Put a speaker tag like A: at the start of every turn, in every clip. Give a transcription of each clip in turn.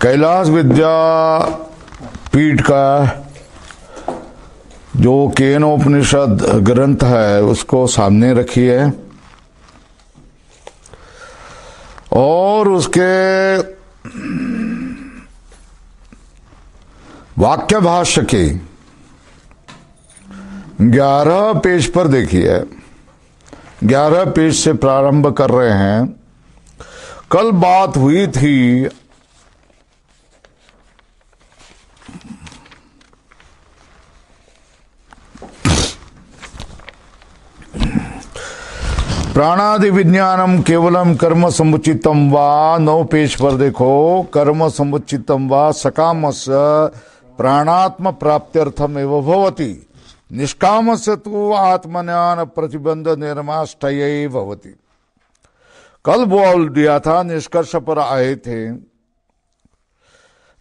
A: कैलाश विद्यापीठ का जो केनोपनिषद ग्रंथ है उसको सामने रखिए और उसके वाक्य भाष्य के 11 पेज पर देखिए। 11 पेज से प्रारंभ कर रहे हैं। कल बात हुई थी प्राणादि विज्ञानम केवलम कर्म समुचितम वा। 9 पेज पर देखो। कर्म समुचितम वा सकामस्य प्राणात्म प्राप्त्यर्थम एव भवति, निष्कामस्य तु आत्मज्ञान प्रतिबंध निर्माष्टय भवति। कल बोल दिया था, निष्कर्ष पर आए थे।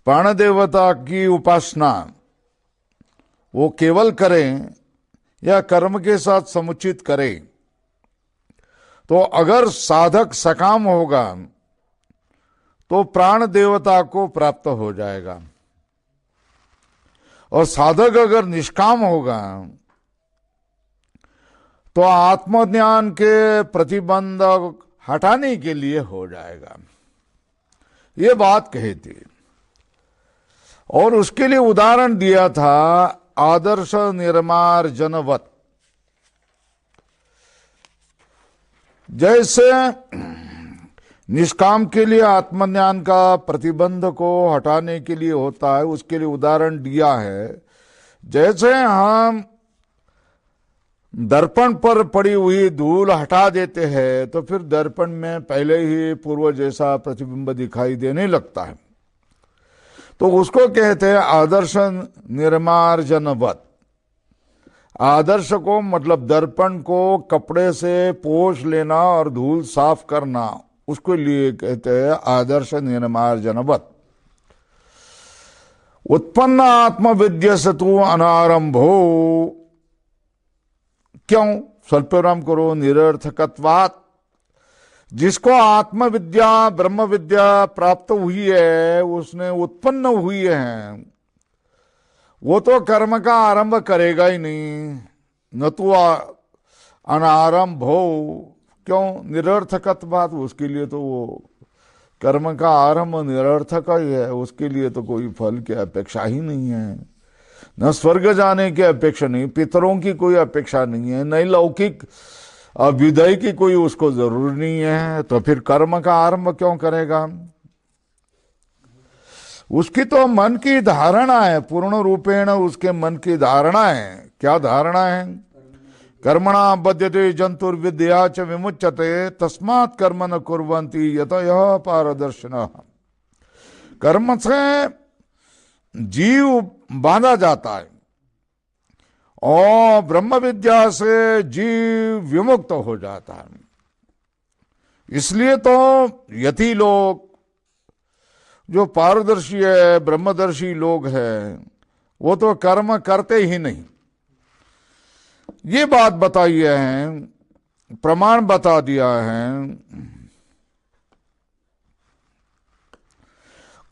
A: प्राण देवता की उपासना वो केवल करें या कर्म के साथ समुचित करें, तो अगर साधक सकाम होगा तो प्राण देवता को प्राप्त हो जाएगा, और साधक अगर निष्काम होगा तो आत्मज्ञान के प्रतिबंध हटाने के लिए हो जाएगा। ये बात कही थी और उसके लिए उदाहरण दिया था आदर्श निर्मार्जनवत। जैसे निष्काम के लिए आत्मज्ञान का प्रतिबंध को हटाने के लिए होता है, उसके लिए उदाहरण दिया है। जैसे हम दर्पण पर पड़ी हुई धूल हटा देते हैं तो फिर दर्पण में पहले ही पूर्व जैसा प्रतिबिंब दिखाई देने लगता है, तो उसको कहते हैं आदर्श निर्मार्जनवत। आदर्श को मतलब दर्पण को कपड़े से पोंछ लेना और धूल साफ करना, उसको लिए कहते हैं आदर्श निर्मार्जनवत। उत्पन्न आत्मविद्या से तू अनारंभो, क्यों? स्वल्पविराम करो। निरर्थकत्वात्, जिसको आत्मविद्या ब्रह्म विद्या प्राप्त हुई है, उसने उत्पन्न हुई है, वो तो कर्म का आरंभ करेगा ही नहीं। न तो अनारंभ हो, क्यों? निरर्थकत्वात्, उसके लिए तो वो कर्म का आरंभ निरर्थक ही है, उसके लिए तो कोई फल की अपेक्षा ही नहीं है। न स्वर्ग जाने की अपेक्षा नहीं, पितरों की कोई अपेक्षा नहीं है, नहीं लौकिक विदय की कोई उसको जरूर नहीं है, तो फिर कर्म का आरंभ क्यों करेगा? उसकी तो मन की धारणा है, पूर्ण रूपेण उसके मन की धारणा है। क्या धारणा है? कर्मणा बध्यते जंतुर्विद्या च विमुच्यते तस्मात् कर्म न कुर्वन्ति यतयः पारदर्शिनः। कर्म से जीव बांधा जाता है और ब्रह्म विद्या से जीव विमुक्त हो जाता है। इसलिए तो यति लोग जो पारदर्शी है, ब्रह्मदर्शी लोग हैं, वो तो कर्म करते ही नहीं। ये बात बताई है, प्रमाण बता दिया है।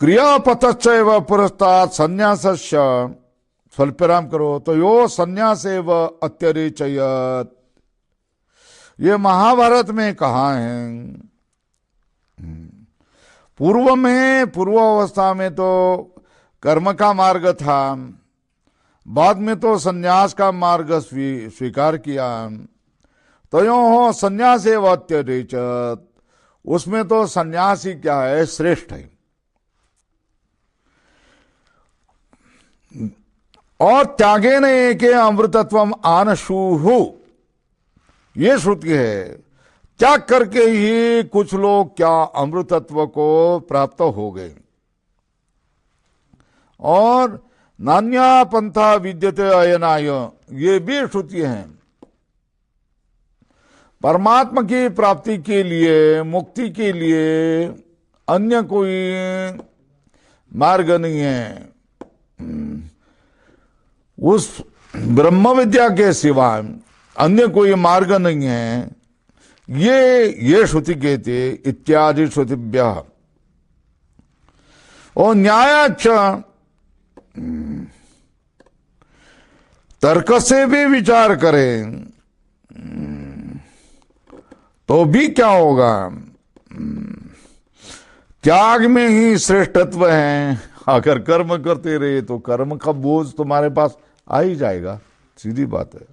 A: क्रियापतश्चैव पुरस्तात् संन्यासस्य, स्वल्पविराम करो, तो यो संन्यासेव अत्यरिचयत्। ये महाभारत में कहा है। पूर्व अवस्था में तो कर्म का मार्ग था, बाद में तो संन्यास का मार्ग स्वीकार किया। तो यो हो संन्यास एव अत्यरिचयत्, उसमें तो संन्यास ही क्या है, श्रेष्ठ है। और त्यागेन एके अमृतत्वम आनशुहु, ये श्रुति है। त्याग करके ही कुछ लोग क्या अमृतत्व को प्राप्त हो गए। और नान्या पंथा विद्यते अयनाय, ये भी श्रुति है। परमात्मा की प्राप्ति के लिए, मुक्ति के लिए अन्य कोई मार्ग नहीं है। उस ब्रह्म विद्या के सिवा अन्य कोई मार्ग नहीं है। ये श्रुति कहते इत्यादि श्रुतिभ्यः। और न्यायाच, तर्क से भी विचार करें तो भी क्या होगा, त्याग में ही श्रेष्ठत्व है। अगर कर्म करते रहे तो कर्म का बोझ तुम्हारे पास आ ही जाएगा, सीधी बात है।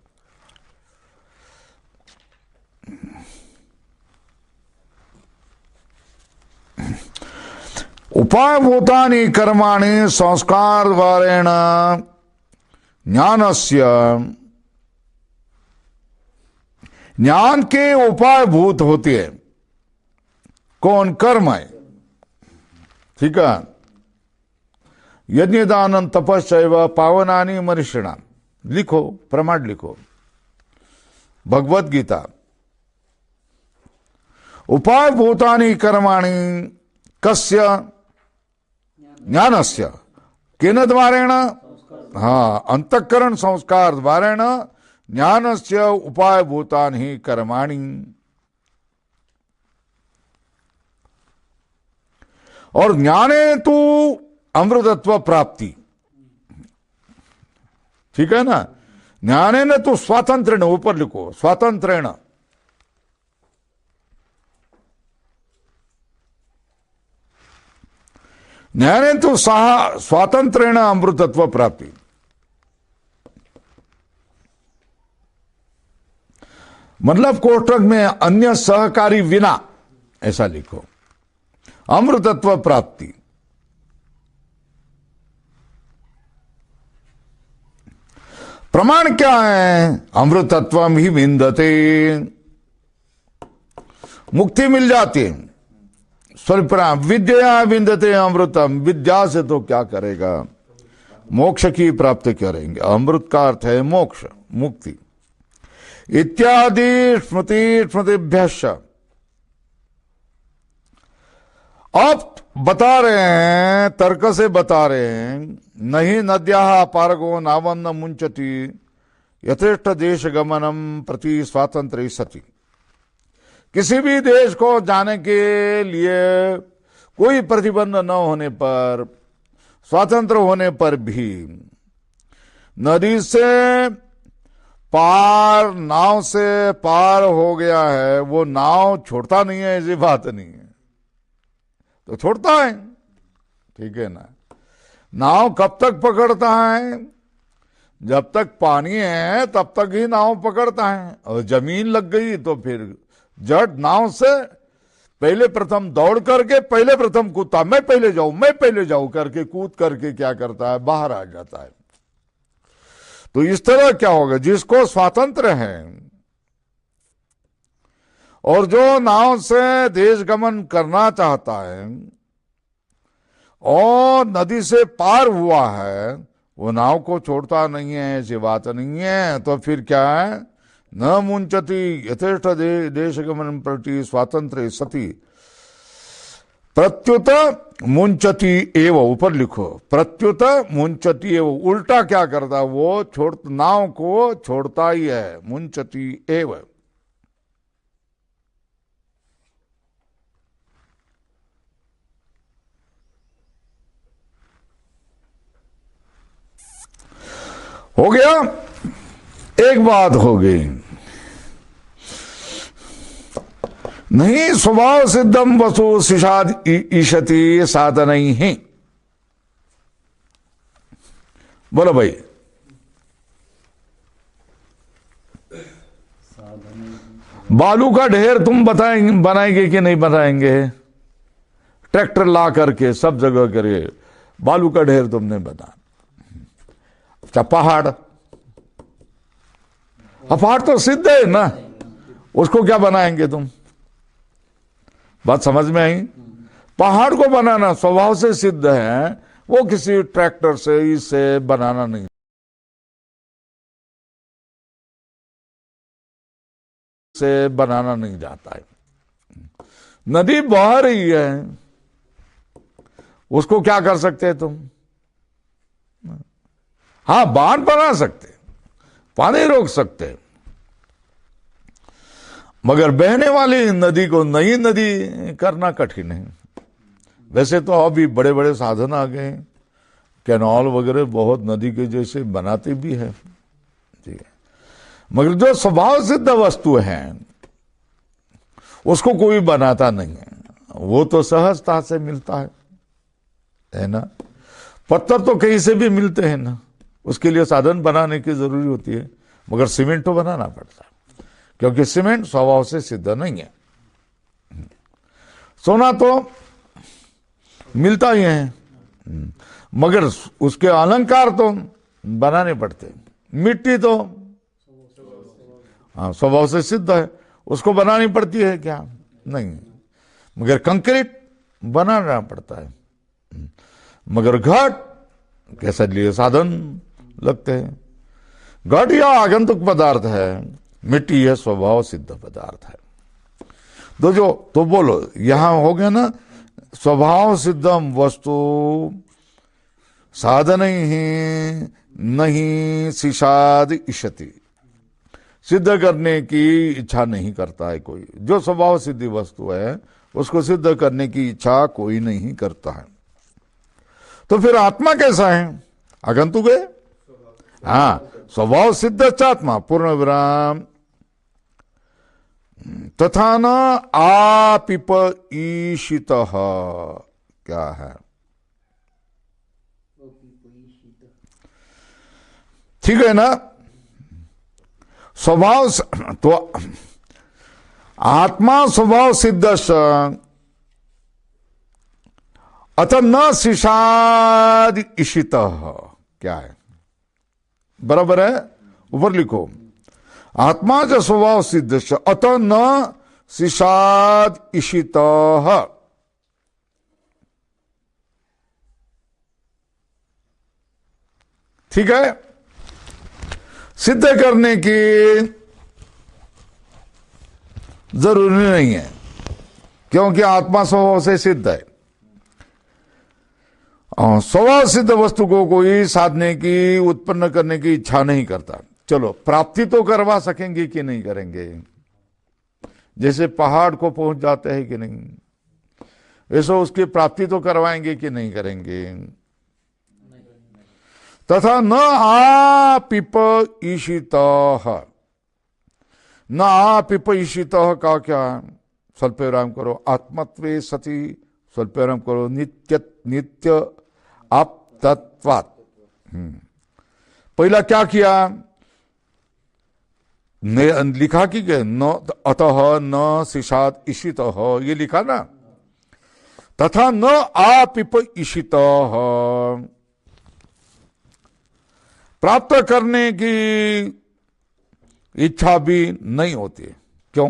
A: उपायभूतानि कर्माणि संस्कार द्वारेण ज्ञानस्य, ज्ञान के उपायभूत होते हैं कौन? कर्म है, ठीक है। यज्ञ दान तपस्या पावनानि मनुष्याणाम, लिखो, प्रमाण लिखो, भगवत गीता। उपायभूतानि कर्माणि कस्य? ज्ञानस्य। केन द्वारेण? हाँ, अंतःकरण संस्कार द्वारेण ज्ञानस्य उपायभूतानि कर्माणि। और ज्ञाने तो अमृतत्व प्राप्ति, ठीक है ना। ज्ञाने न तो स्वातंत्र्येण, ऊपर लिखो, स्वातंत्र्येण। ज्ञाने तो स्वातंत्र्येण अमृतत्व प्राप्ति। मतलब कोष्ठक में अन्य सहकारी विना, ऐसा लिखो, अमृतत्व प्राप्ति। प्रमाण क्या है? अमृतत्व ही विंदते, मुक्ति मिल जाती है। स्वल्परा विद्या विंदते अमृतम, विद्या से तो क्या करेगा, मोक्ष की प्राप्ति करेंगे। अमृत का अर्थ है मोक्ष, मुक्ति इत्यादि स्मृतिभ्यश्च। अब बता रहे हैं, तर्क से बता रहे हैं, नहीं नद्याः पारगो नावन्न मुंचति यथेष्ट देश गमनम प्रति स्वातंत्र सति। किसी भी देश को जाने के लिए कोई प्रतिबंध न होने पर, स्वतंत्र होने पर भी नदी से पार, नाव से पार हो गया है, वो नाव छोड़ता नहीं है, ऐसी बात नहीं है। तो छोड़ता है, ठीक है ना। नाव कब तक पकड़ता है? जब तक पानी है तब तक ही नाव पकड़ता है, और जमीन लग गई तो फिर जट नाव से पहले प्रथम दौड़ करके पहले प्रथम कूदता, मैं पहले जाऊं करके कूद करके क्या करता है, बाहर आ जाता है। तो इस तरह क्या होगा, जिसको स्वातंत्र है और जो नाव से देश गमन करना चाहता है और नदी से पार हुआ है, वो नाव को छोड़ता नहीं है, ऐसी बात नहीं है। तो फिर क्या है, न मुंचति यथेष्ट देश गमन प्रति स्वातंत्र सती, प्रत्युत मुंचति एव, ऊपर लिखो, प्रत्युत मुंचति एव। उल्टा क्या करता, वो नाव को छोड़ता ही है, मुंचति एव। हो गया, एक बात हो गई। नहीं स्वभाव सिद्धम वसु शिषाद ईशति साधन ही। बोलो भाई, बालू का ढेर तुम बनाएंगे कि नहीं बनाएंगे? ट्रैक्टर ला करके सब जगह करे बालू का ढेर तुमने बना। अच्छा पहाड़, पहाड़ तो सिद्ध है ना, उसको क्या बनाएंगे तुम? बात समझ में आई? पहाड़ को बनाना स्वभाव से सिद्ध है, वो किसी ट्रैक्टर से इससे बनाना नहीं, से बनाना नहीं जाता है। नदी बह रही है, उसको क्या कर सकते हैं तुम? हाँ, बांध बना सकते, पानी रोक सकते, मगर बहने वाली नदी को नई नदी करना कठिन है। वैसे तो अभी बड़े बड़े साधन आ गए, कैनाल वगैरह बहुत नदी के जैसे बनाते भी है, ठीक है, मगर जो स्वभाव सिद्ध वस्तु है उसको कोई बनाता नहीं है, वो तो सहजता से मिलता है ना। पत्थर तो कहीं से भी मिलते हैं ना, उसके लिए साधन बनाने की जरूरी होती है, मगर सीमेंट तो बनाना पड़ता है, क्योंकि सीमेंट स्वभाव से सिद्ध नहीं है। सोना तो मिलता ही है, मगर उसके अलंकार तो बनाने पड़ते। मिट्टी तो हाँ स्वभाव से सिद्ध है, उसको बनानी पड़ती है क्या? नहीं, मगर कंक्रीट बनाना पड़ता है, मगर घट कैसे लिए साधन लगते हैं। घट या आगंतुक पदार्थ है, मिट्टी यह स्वभाव सिद्ध पदार्थ है। तो बोलो यहां हो गया ना, स्वभाव सिद्धम वस्तु साधन ही नहीं सिषाद इष्यति, सिद्ध करने की इच्छा नहीं करता है कोई। जो स्वभाव सिद्धि वस्तु है उसको सिद्ध करने की इच्छा कोई नहीं करता है। तो फिर आत्मा कैसा है? आगंतुक है, हाँ, स्वभाव सिद्ध आत्मा पूर्ण विराम तथा न आपिप ईशित क्या है? ठीक है ना। स्वभाव तो आत्मा स्वभाव सिद्ध अतः न सिषाद इशित क्या है? बराबर है, ऊपर लिखो, आत्मा च स्वभाव सिद्ध अतः न सिषाद इशित। ठीक है, सिद्ध करने की जरूरी नहीं है, क्योंकि आत्मा स्वभाव से सिद्ध है। स्वभाव सिद्ध वस्तु को कोई साधने की, उत्पन्न करने की इच्छा नहीं करता। चलो प्राप्ति तो करवा सकेंगे कि नहीं करेंगे? जैसे पहाड़ को पहुंच जाते हैं कि नहीं, ऐसा उसकी प्राप्ति तो करवाएंगे कि नहीं करेंगे? तथा न आपिप ईशित, न आपिप ईशित का क्या? स्वल्प विराम करो, आत्मत्वे सति, स्वल्प विराम करो, नित्य अपतत्वात्। पहला क्या किया? लिखा कि न अतः न सिषाद इशित, ये लिखा ना। तथा न आपिप इशित, प्राप्त करने की इच्छा भी नहीं होती। क्यों?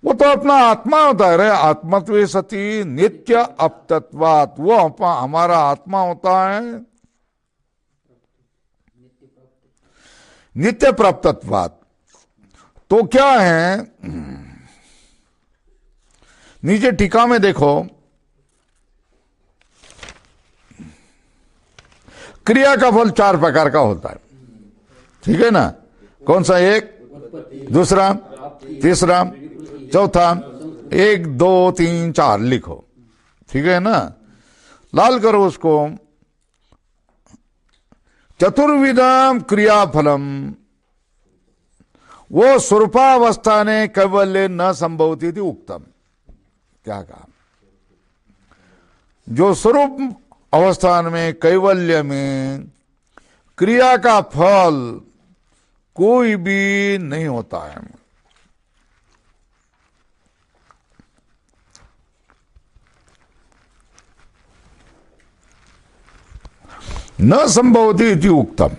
A: वो तो अपना आत्मा होता है रे, आत्मत्वे सति नित्य अपतत्वात्, वो हमारा आत्मा होता है नित्य प्राप्तत्वात्। तो क्या है, नीचे टीका में देखो, क्रिया का फल 4 प्रकार का होता है, ठीक है ना? कौन सा? एक, दूसरा, तीसरा, चौथा, 1 2 3 4 लिखो, ठीक है ना? लाल करो उसको। चतुर्विधम क्रियाफलम वो स्वरूपावस्था ने कैवल्य न संभवती थी उक्तम। क्या कहा? जो स्वरूप अवस्थान में, कैवल्य में क्रिया का फल कोई भी नहीं होता है। न संभवती इति उक्तम।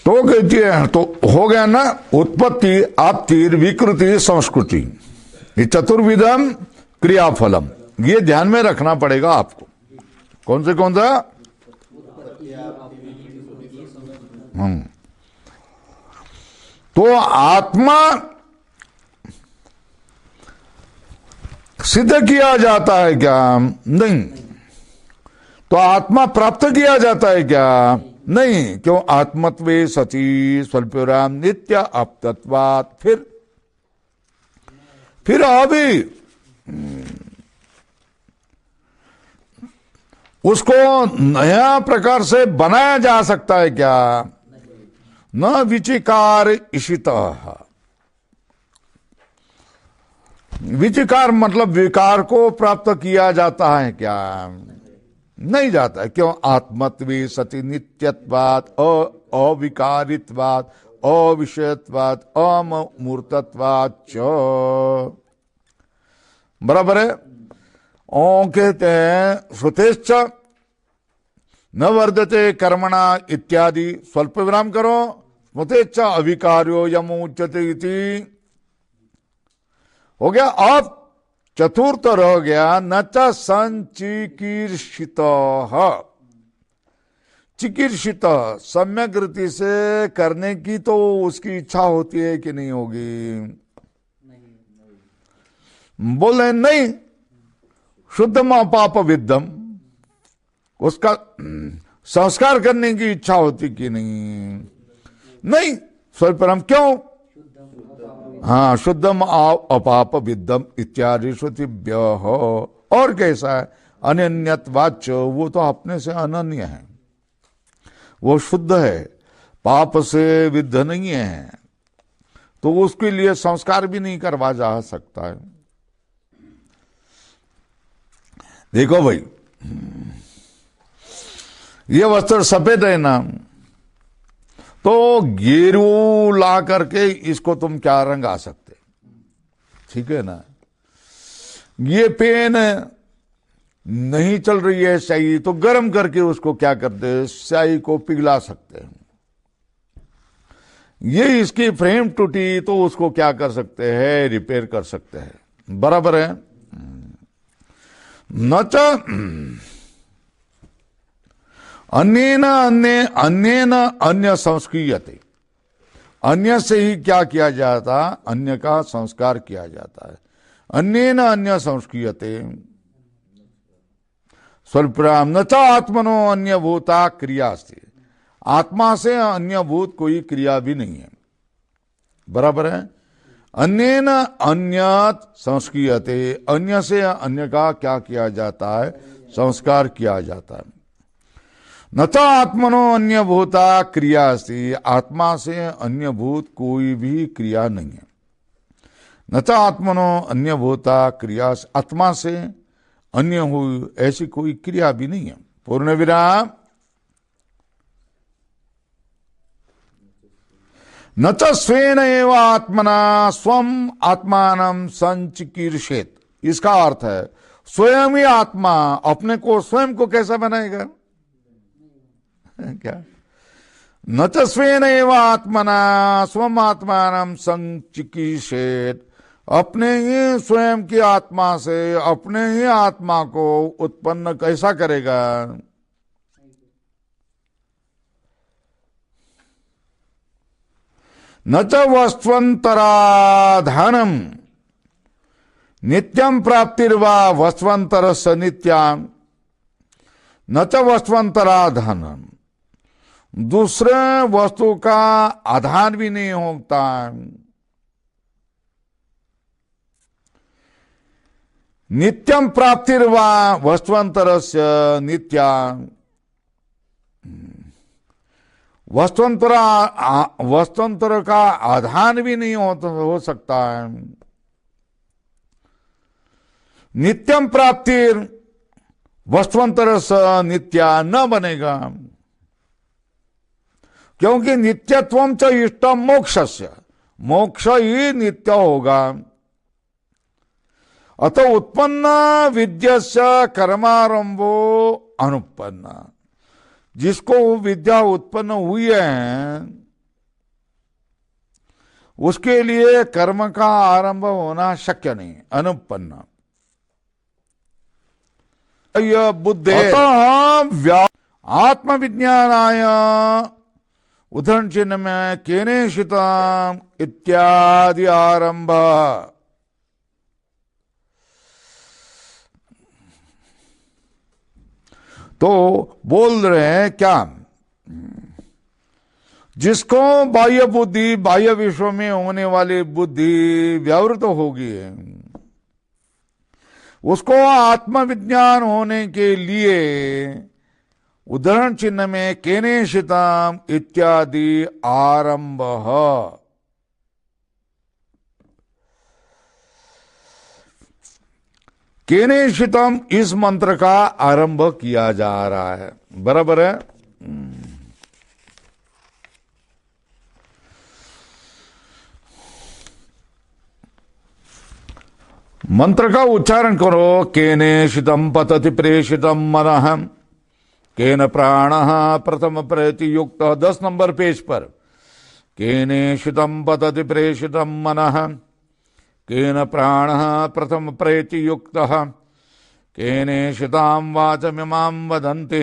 A: तो कहती है, तो हो गया ना, उत्पत्ति, आपति, विकृति, संस्कृति, ये चतुर्विधम क्रियाफलम, ये ध्यान में रखना पड़ेगा आपको। कौन सा? तो आत्मा सिद्ध किया जाता है क्या? नहीं। तो आत्मा प्राप्त किया जाता है क्या? नहीं। क्यों? आत्मत्वे सति स्वल्पविराम नित्य अपतत्वात्। फिर फिर अभी उसको नया प्रकार से बनाया जा सकता है क्या? न विचिकार इशितः। विचिकार मतलब विकार को प्राप्त किया जाता है क्या? नहीं जाता है। क्यों? आत्मत्वे सति नित्यत्वात्, अविकारित्वात्, अविषयत्वात्, अमूर्तत्वात् च। बराबर है। कहते हैं श्रुतेश्च न वर्धते कर्मणा इत्यादि। स्वल्प विराम करो। स्मृतेश्च अविकार्यो यमुच्यते इति हो गया। अब चतुर्थ रह गया न च संचिकीर्षितः। चिकीर्षित सम्यक रीति से करने की तो उसकी इच्छा होती है कि नहीं होगी? बोले नहीं। शुद्धम अपाप विद्धम, उसका संस्कार करने की इच्छा होती कि नहीं? नहीं। स्वल्परम क्यों? हाँ, शुद्धम अपाप विद्धम इत्यादि श्रुतिभ्य हो। और कैसा है? अनन्यत्वाच्च, वो तो अपने से अनन्य है, वो शुद्ध है, पाप से विद्ध नहीं है, तो उसके लिए संस्कार भी नहीं करवा जा सकता है। देखो भाई, ये वस्त्र सफेद है ना, तो गेरू ला करके इसको तुम क्या रंगा सकते? ठीक है ना। ये पेन नहीं चल रही है स्याही, तो गर्म करके उसको क्या करते? स्याही को पिघला सकते हैं। ये इसकी फ्रेम टूटी तो उसको क्या कर सकते हैं? रिपेयर कर सकते हैं। बराबर है। न च अन्येन अन्य संस्क्रियते, अन्य से ही क्या किया जाता? अन्य का संस्कार किया जाता है। अन्येन अन्य संस्क्रियते स्वल्पराम न च आत्मनो अन्य भूता क्रिया अस्ति। आत्मा से अन्य भूत कोई क्रिया भी नहीं है। बराबर है। अन्येन अन्यत संस्क्रियते, अन्य से अन्य का क्या किया जाता है? संस्कार किया जाता है। न च आत्मनो अन्य भूता क्रिया अस्ति, आत्मा से अन्य भूत कोई भी क्रिया नहीं है। न च आत्मनो अन्य भूता क्रिया, आत्मा से अन्य हुई ऐसी कोई क्रिया भी नहीं है। पूर्ण विराम। न च स्वेन एव आत्मना स्वम आत्मानं संचिकीर्षेत। इसका अर्थ है स्वयं ही आत्मा अपने को, स्वयं को कैसा बनाएगा? क्या? न च स्वेन एव आत्मना स्वम आत्मानं संचिकीर्षेत। अपने ही स्वयं की आत्मा से अपने ही आत्मा को उत्पन्न कैसा करेगा? न च वस्त्वंतराधानम नित्यम प्राप्तिर्वा वस्त्वंतरस्य नित्याम। न च वस्त्वंतराधानम, दूसरे वस्तु का आधान भी नहीं होता। नित्यम प्राप्तिर्वा वस्त्वंतरस्य नित्याम, वस्त्वंतर का आधान भी नहीं हो सकता है। नित्यम प्राप्तिर वस्त्वंतर से नित्या न बनेगा, क्योंकि नित्यत्वम च इष्टम मोक्षस्य, मोक्ष ही नित्य होगा। अतः उत्पन्न विद्यस्य कर्मारंभो अनुपन्न, जिसको विद्या उत्पन्न हुई है उसके लिए कर्म का आरंभ होना शक्य नहीं, अनुपन्न। यह बुद्धि अतः आत्मविज्ञानाय उदाहरण चिन्ह में केनेशितम इत्यादि आरंभ। तो बोल रहे हैं क्या? जिसको बाह्य बुद्धि, बाह्य विश्व में होने वाली बुद्धि व्यावृत होगी है, उसको आत्मविज्ञान होने के लिए उदाहरण चिन्ह में केनेशितम इत्यादि आरंभ। केनेशितम इस मंत्र का आरंभ किया जा रहा है, बराबर है। मंत्र का उच्चारण करो। केनेशितम पतति प्रेषितम मनः केन प्राणः प्रथम प्रयति युक्त। 10 नंबर पेज पर। केनेशितम पतति प्रेषितम मनः केन प्राणः प्रथम प्रयति युक्तः केनेशितां वाचमिमां वदन्ति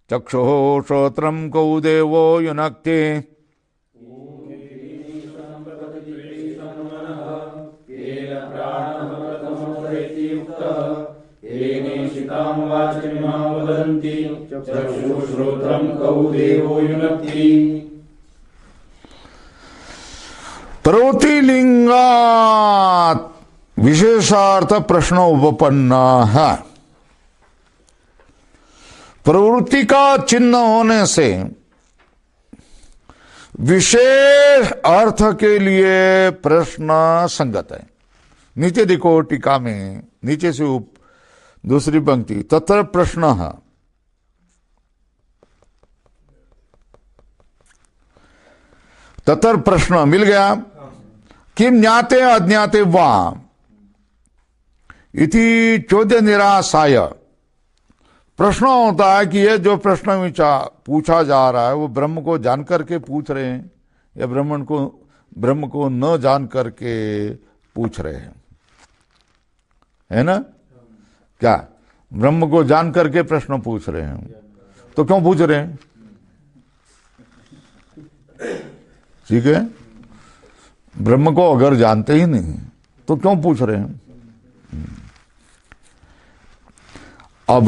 A: चक्षुः श्रोत्रं कौ देवो युनक्ति। प्रवृत्तिलिंगात् विशेषार्थ प्रश्न उपपन्न है। प्रवृत्ति का चिन्ह होने से विशेष अर्थ के लिए प्रश्न संगत है। नीचे देखो टीका में, नीचे से दूसरी पंक्ति, तत्र प्रश्न है। तत्र प्रश्न मिल गया। किम ज्ञाते अज्ञाते वा इति चौद्य निराशाय। प्रश्न होता है कि यह जो प्रश्न पूछा जा रहा है वो ब्रह्म को जान करके पूछ रहे हैं या ब्रह्म को न जान करके पूछ रहे हैं, है ना? क्या ब्रह्म को जान करके प्रश्न पूछ रहे हैं? तो क्यों पूछ रहे हैं? ठीक है, ब्रह्म को अगर जानते ही नहीं तो क्यों पूछ रहे हैं? अब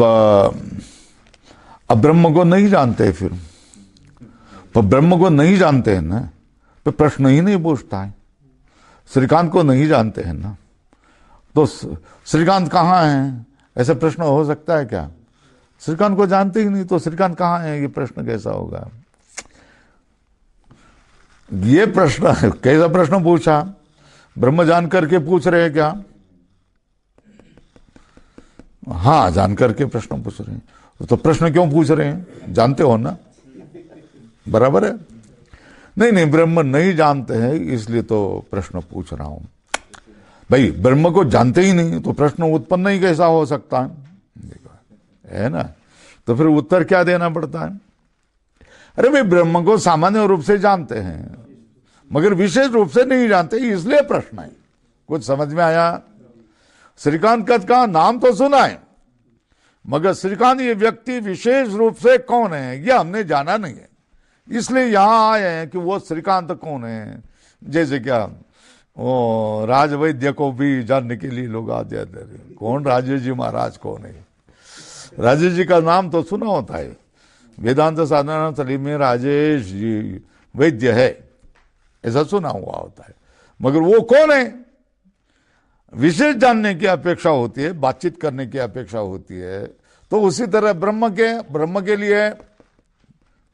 A: ब्रह्म को नहीं जानते, फिर तो ब्रह्म को नहीं जानते हैं ना, तो प्रश्न ही नहीं पूछता है। श्रीकांत को नहीं जानते हैं ना, तो श्रीकांत कहाँ है ऐसा प्रश्न हो सकता है क्या? श्रीकांत को जानते ही नहीं तो श्रीकांत कहाँ है, ये प्रश्न कैसा होगा? ये प्रश्न कैसा प्रश्न पूछा? ब्रह्म जान करके पूछ रहे हैं क्या? हाँ, जान करके प्रश्न पूछ रहे हैं। तो प्रश्न क्यों पूछ रहे हैं? जानते हो ना, बराबर है। नहीं, ब्रह्म नहीं जानते हैं इसलिए तो प्रश्न पूछ रहा हूं। भाई ब्रह्म को जानते ही नहीं तो प्रश्न उत्पन्न ही कैसा हो सकता है? है ना? तो फिर उत्तर क्या देना पड़ता है? अरे भाई, ब्रह्म को सामान्य रूप से जानते हैं मगर विशेष रूप से नहीं जानते, इसलिए प्रश्न है। कुछ समझ में आया? श्रीकांत का नाम तो सुना है मगर श्रीकांत ये व्यक्ति विशेष रूप से कौन है ये हमने जाना नहीं है, इसलिए यहां आए हैं कि वो श्रीकांत कौन है। जैसे क्या वो राजवैद्य को भी जानने के लिए लोग आ जाते हैं, कौन राजे जी महाराज कौन है? राजे जी का नाम तो सुना होता है, वेदांत साधना तली में राजेश जी वैद्य है ऐसा सुना हुआ होता है, मगर वो कौन है विशेष जानने की अपेक्षा होती है, बातचीत करने की अपेक्षा होती है। तो उसी तरह ब्रह्म के लिए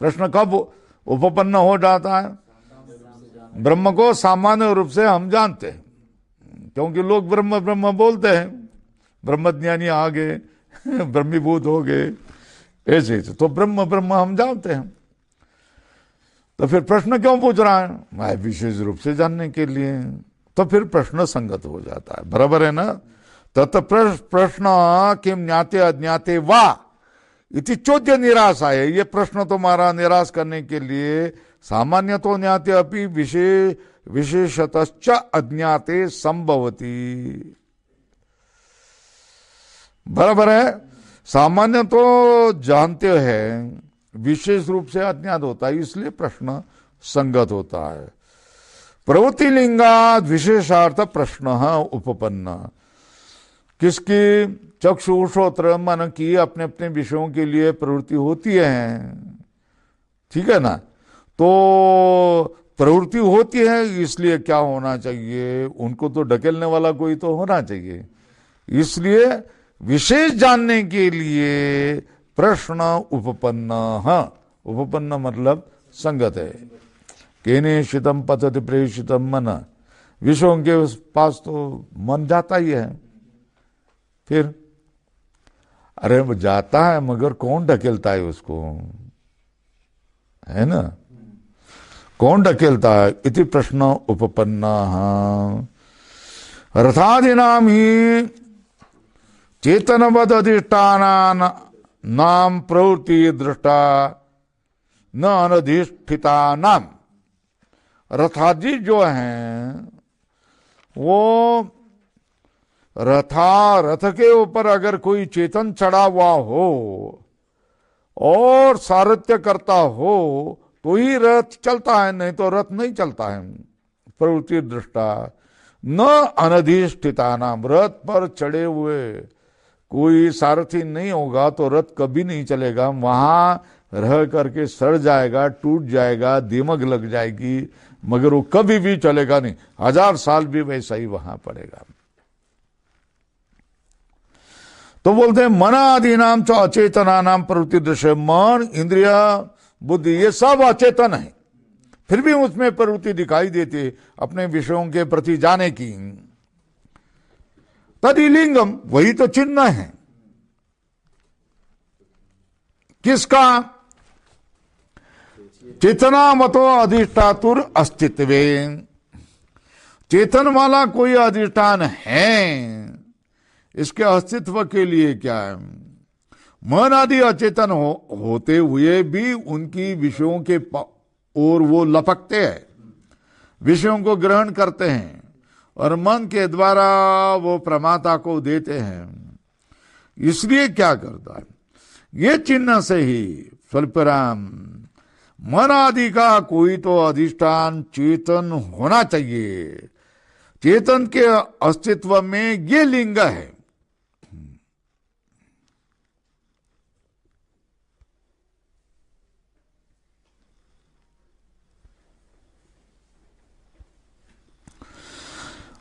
A: प्रश्न कब उपपन्न हो जाता है? ब्रह्म को सामान्य रूप से हम जानते हैं क्योंकि लोग ब्रह्म ब्रह्म बोलते हैं, ब्रह्मज्ञानी आ गए, ब्रह्मीभूत हो गए, ऐसे तो ब्रह्म ब्रह्म हम जानते हैं। तो फिर प्रश्न क्यों पूछ रहा है? मैं विशेष रूप से जानने के लिए। तो फिर प्रश्न संगत हो जाता है, बराबर है ना? तत् प्रश्न किम ज्ञाते अज्ञाते वा इति चौद्य निराशा है। ये प्रश्न तुम्हारा निराश करने के लिए सामान्य तो ज्ञाते अपि विशेषतश्च अज्ञाते संभवती। बराबर है? सामान्य तो जानते हैं, विशेष रूप से अज्ञात होता है, इसलिए प्रश्न संगत होता है। प्रवृत्ति लिंगाद विशेषार्थ प्रश्न उपपन्न। किसकी? चक्षु श्रोत्र मन की अपने अपने विषयों के लिए प्रवृत्ति होती है, ठीक है ना? तो प्रवृत्ति होती है, इसलिए क्या होना चाहिए, उनको तो ढकेलने वाला कोई तो होना चाहिए। इसलिए विशेष जानने के लिए प्रश्न उपपन्न, उपपन्न मतलब संगत है। केनेषितम पतति प्रेषितम मन, विषयों के पास तो मन जाता ही है। फिर अरे वो जाता है मगर कौन ढकेलता है उसको, है ना, कौन ढकेलता है? इति प्रश्न उपपन्ना। रथादिनाम ही चेतनवद अधिष्ठान नाम प्रवृत्ति दृष्टा न अनधिष्ठिता नाम। रथादि जो हैं वो रथ के ऊपर अगर कोई चेतन चढ़ा हुआ हो और सारथ्य करता हो तो ही रथ चलता है, नहीं तो रथ नहीं चलता है। प्रवृत्ति दृष्टा न अनधिष्ठिता नाम, रथ पर चढ़े हुए कोई सारथी नहीं होगा तो रथ कभी नहीं चलेगा। वहां रह करके सड़ जाएगा, टूट जाएगा, दीमक लग जाएगी, मगर वो कभी भी चलेगा नहीं, 1000 साल भी वैसा ही वहां पड़ेगा। तो बोलते हैं मन आदि नाम च अचेतना नाम प्रवृत्ति दृश्य। मन, इंद्रिय, बुद्धि ये सब अचेतन है, फिर भी उसमें प्रवृत्ति दिखाई देती है अपने विषयों के प्रति जाने की। तदिलिंगम, वही तो चिन्ह है किसका? चेतना मतो अधिष्ठातुर अस्तित्वे। चेतन वाला कोई अधिष्ठान है, इसके अस्तित्व के लिए क्या है? मन आदि अचेतन होते हुए भी उनकी विषयों के ओर वो लपकते हैं, विषयों को ग्रहण करते हैं और मन के द्वारा वो प्रमाता को देते हैं। इसलिए क्या करता है? ये चिन्ह से ही स्वल्पराम मन आदि का कोई तो अधिष्ठान चेतन होना चाहिए। चेतन के अस्तित्व में ये लिंग है।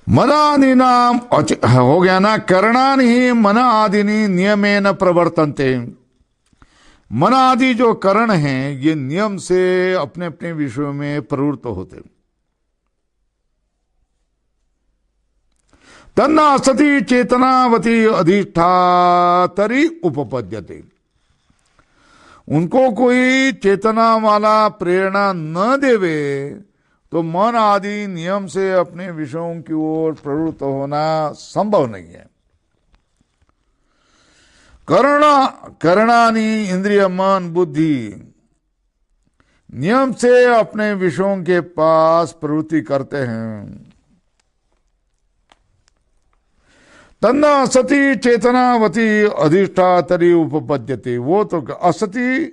A: मन आदि नाम हो गया ना, करणानि ही मन आदिनी नियमेन प्रवर्तन्ते। मन आदि जो करण हैं ये नियम से अपने अपने विषयों में प्रवृत्त होते। तन्ना असति चेतनावती अधिष्ठातरी उपपद्यते। उनको कोई चेतना वाला प्रेरणा न देवे तो मन आदि नियम से अपने विषयों की ओर प्रवृत्त होना संभव नहीं है। करणानि इंद्रिय, मन, बुद्धि नियम से अपने विषयों के पास प्रवृत्ति करते हैं। तन्ना असति चेतनावती अधिष्ठातरी उपपद्यते। वो तो असति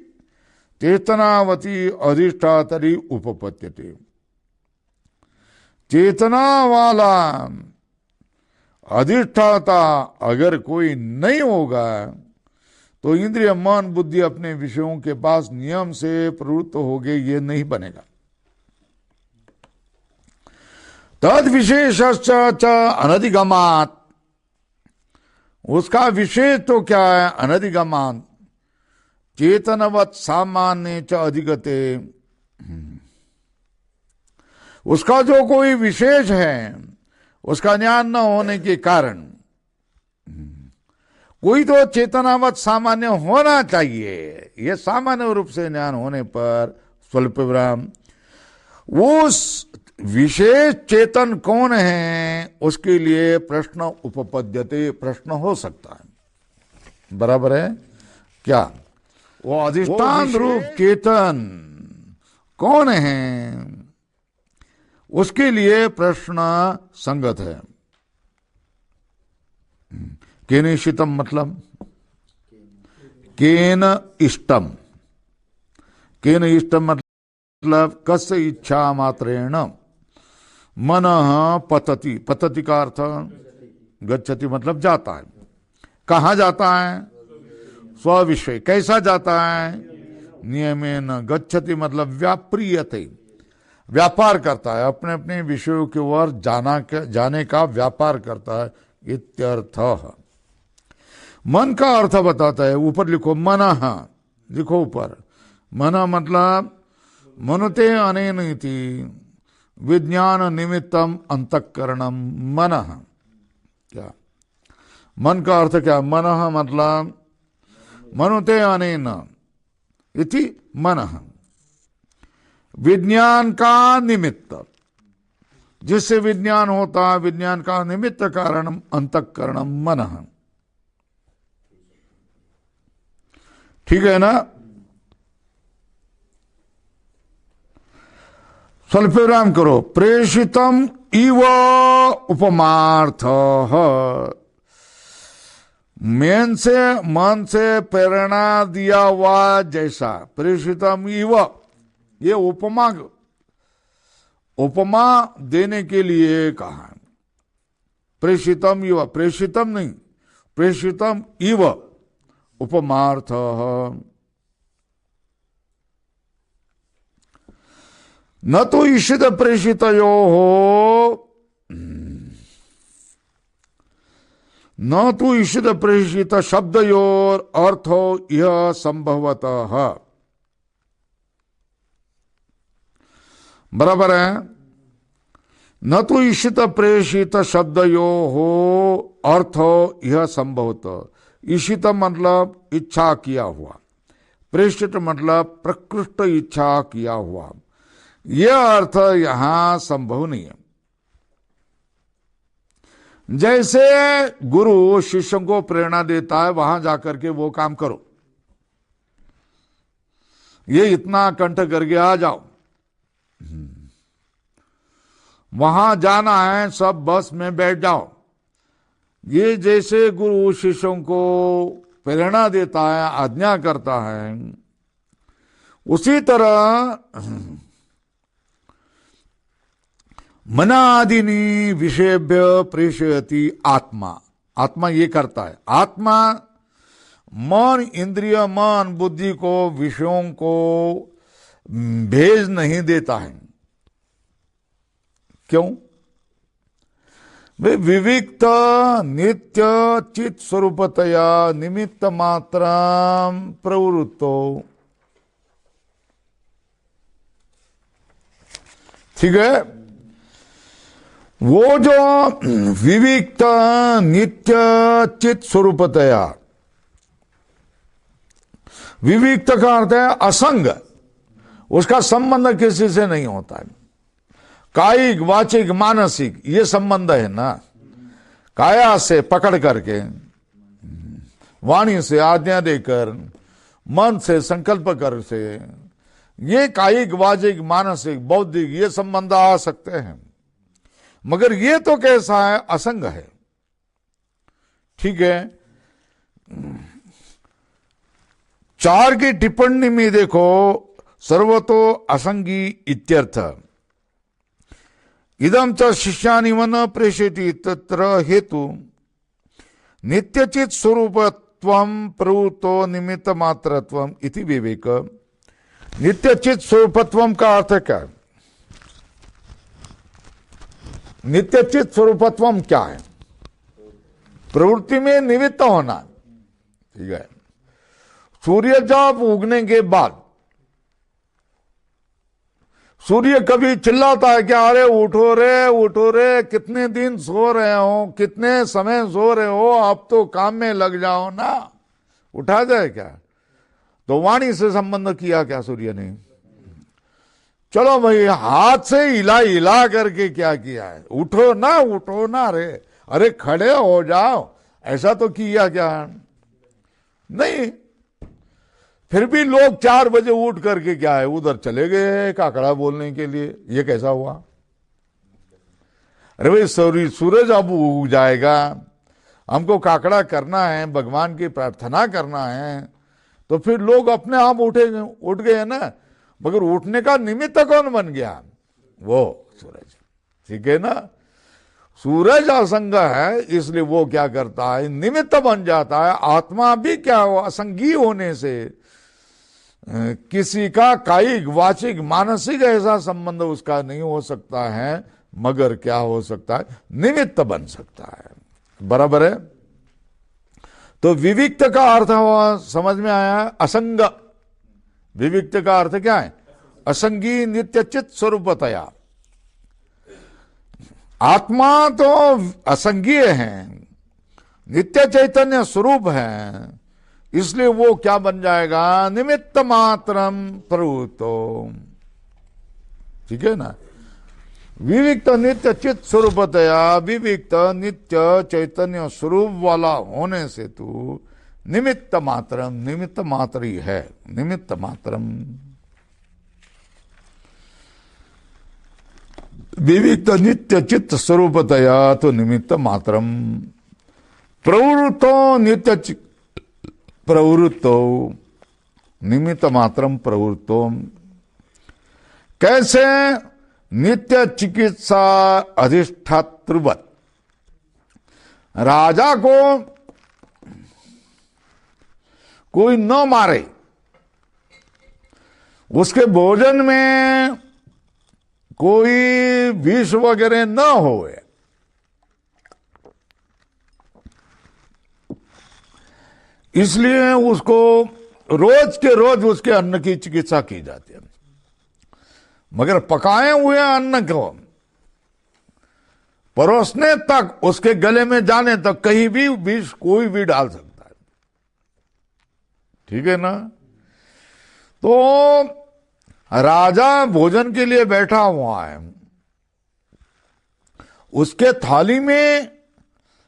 A: चेतनावती अधिष्ठातरी उपपद्यते। चेतना वाला अधिष्ठाता अगर कोई नहीं होगा तो इंद्रिय, मन, बुद्धि अपने विषयों के पास नियम से प्रवृत्त हो गए, ये नहीं बनेगा। तद विशेष अनधिगमात, उसका विशेष तो क्या है? अनधिगमात चेतनवत सामान्य च अधिगते। उसका जो कोई विशेष है उसका ज्ञान न होने के कारण, कोई तो चेतनावत सामान्य होना चाहिए। यह सामान्य रूप से ज्ञान होने पर स्वल्प विराम उस विशेष चेतन कौन है उसके लिए प्रश्न उपपद्यते, प्रश्न हो सकता है। बराबर है क्या? वो अधिष्ठान रूप चेतन कौन है उसके लिए प्रश्न संगत है। केन इष्टम मतलब केन इष्टम, केन इष्टम मतलब कस्य इच्छा मात्रेण मन पतति। पतति का अर्थ गच्छति मतलब जाता है। कहाँ जाता है? स्व विषय। कैसा जाता है? नियमेन गच्छति मतलब व्याप्रियते, व्यापार करता है, अपने अपने विषयों की ओर जाने का व्यापार करता है, इत्यर्थ। मन का अर्थ बताता है, ऊपर लिखो मनः, लिखो ऊपर, मन मतलब मनुते अनेन इति विज्ञान निमित्तम अंतःकरणम मनः। क्या मन का अर्थ क्या? मनः मतलब मनुते अनेन इति मनः, विज्ञान का निमित्त, जिससे विज्ञान होता है, विज्ञान का निमित्त कारणम अंतःकरणम मनः। ठीक है ना? स्वल्पविराम करो। प्रेषितम इव उपमार्थ, मन से प्रेरणा दिया हुआ जैसा, प्रेषितम इव, ये उपमा देने के लिए कहा। प्रेषितम इव, प्रेषितम नहीं, प्रेषितम इव उपमार्थ। न तो ईशित प्रेषितयो हो, न तो ईशित प्रेषित शब्दयोर अर्थो यह संभवतः। बराबर है? न तो ईशित प्रेषित शब्दयो हो अर्थो यह संभवतः। ईशित मतलब इच्छा किया हुआ, प्रेषित मतलब प्रकृष्ट इच्छा किया हुआ, यह अर्थ यहां संभव नहीं है। जैसे गुरु शिष्यों को प्रेरणा देता है, वहां जाकर के वो काम करो, ये इतना कंठ करके आ जाओ, वहां जाना है, सब बस में बैठ जाओ। ये जैसे गुरु शिष्यों को प्रेरणा देता है, आज्ञा करता है, उसी तरह मनादिनी विषयभ्य प्रेषयति आत्मा। आत्मा ये करता है। आत्मा मन, इंद्रिय, मन, बुद्धि को, विषयों को भेज नहीं देता है। क्यों? वे विविक्त नित्य चित स्वरूपतया निमित्त मात्र प्रवृत्तो। ठीक है? वो जो विविक्त नित्य चित स्वरूपतया, विविक्त का अर्थ है असंग, उसका संबंध किसी से नहीं होता है। कायिक, वाचिक, मानसिक ये संबंध है ना, काया से पकड़ करके, वाणी से आज्ञा देकर, मन से संकल्प कर से, ये कायिक, वाचिक, मानसिक, बौद्धिक ये संबंध आ सकते हैं, मगर ये तो कैसा है? असंग है। ठीक है? 4 की टिप्पणी में देखो, सर्वतो असंगी इत्यर्थ। इदम च शिष्यानि मन प्रेषयति तत्र हेतु नित्यचित स्वरूपत्वम प्रवृत्तो निमित्त मात्रत्वम इति विवेक। नित्यचित स्वरूपत्वम का अर्थ क्या है? नित्यचित स्वरूपत्वम क्या है? प्रवृत्ति में निमित्त होना। ठीक है? सूर्य जब उगने के बाद सूर्य कभी चिल्लाता है क्या, अरे उठो रे उठो रे, कितने दिन सो रहे हो, कितने समय सो रहे हो, अब तो काम में लग जाओ ना, उठा जाए क्या? तो वाणी से संबंध किया क्या सूर्य ने? चलो भाई, हाथ से हिला हिला करके क्या किया है? उठो ना रे, अरे खड़े हो जाओ, ऐसा तो किया क्या? नहीं। फिर भी लोग 4 बजे उठ करके क्या है, उधर चले गए काकड़ा बोलने के लिए। ये कैसा हुआ? अरे भाई, सूरज अब उग जाएगा, हमको काकड़ा करना है, भगवान की प्रार्थना करना है, तो फिर लोग अपने आप उठ गए ना। मगर उठने का निमित्त कौन बन गया? वो सूरज। ठीक है ना? सूरज असंग है, इसलिए वो क्या करता है? निमित्त बन जाता है। आत्मा भी क्या हो, असंगी होने से किसी का कायिक वाचिक मानसिक ऐसा संबंध उसका नहीं हो सकता है, मगर क्या हो सकता है, निमित्त बन सकता है। बराबर है। तो विविक्त का अर्थ हुआ, समझ में आया, असंग। विविक्त का अर्थ क्या है? असंगी नित्यचित स्वरूपतया। आत्मा तो असंगीय है, नित्य चैतन्य स्वरूप है, इसलिए वो क्या बन जाएगा? निमित्त मात्रम प्रवृत्तो। ठीक है ना? विविक्त नित्य चित स्वरूपतया, विविक्त नित्य चैतन्य स्वरूप वाला होने से तू निमित्त मात्रम, निमित्त मात्र ही है, निमित्त मात्रम। विविक्त नित्य चित्त स्वरूपतया तो निमित्त मात्रम। प्रवृत्तो नित्य प्रवृत्तो, निमित्त मात्रम प्रवृत्तो। कैसे? नित्य चिकित्सा अधिष्ठातृवत। राजा को कोई न मारे, उसके भोजन में कोई विष वगैरह न होए, इसलिए उसको रोज के रोज उसके अन्न की चिकित्सा की जाती है। मगर पकाए हुए अन्न को परोसने तक, उसके गले में जाने तक कहीं भी विष कोई भी डाल सकता है। ठीक है ना? तो राजा भोजन के लिए बैठा हुआ है, उसके थाली में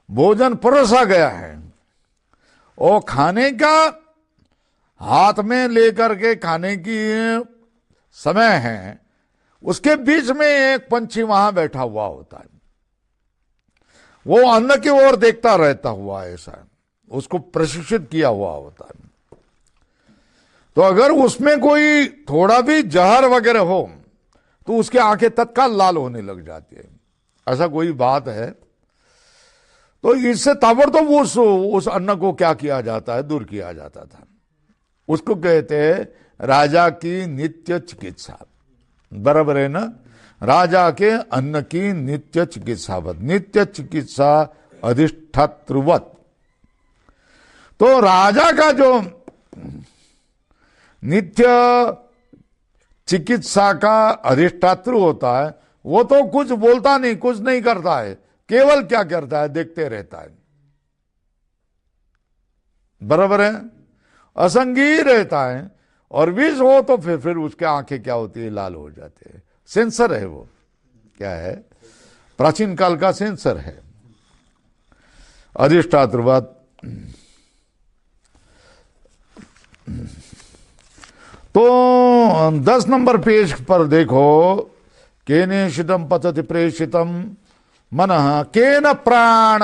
A: भोजन परोसा गया है, और खाने का हाथ में लेकर के खाने की समय है, उसके बीच में एक पंछी वहां बैठा हुआ होता है, वो अन्न की ओर देखता रहता हुआ, ऐसा उसको प्रशिक्षित किया हुआ होता है। तो अगर उसमें कोई थोड़ा भी जहर वगैरह हो तो उसकी आंखें तत्काल लाल होने लग जाती है, ऐसा कोई बात है। तो इससे ताबड़तोब उस अन्न को क्या किया जाता है? दूर किया जाता था। उसको कहते हैं राजा की नित्य चिकित्सा। बराबर है ना? राजा के अन्न की नित्य चिकित्सावत, नित्य चिकित्सा अधिष्ठातृवत। तो राजा का जो नित्य चिकित्सा का अधिष्ठातृ होता है, वो तो कुछ बोलता नहीं, कुछ नहीं करता है, केवल क्या करता है? देखते रहता है। बराबर है? असंगी रहता है, और विष हो तो फिर उसके आंखें क्या होती है? लाल हो जाते हैं। सेंसर है वो, क्या है? प्राचीन काल का सेंसर है, अधिष्ठातृवाद। तो 10 नंबर पेज पर देखो, केनेशितम पतति प्रेषितम मनः केन प्राण,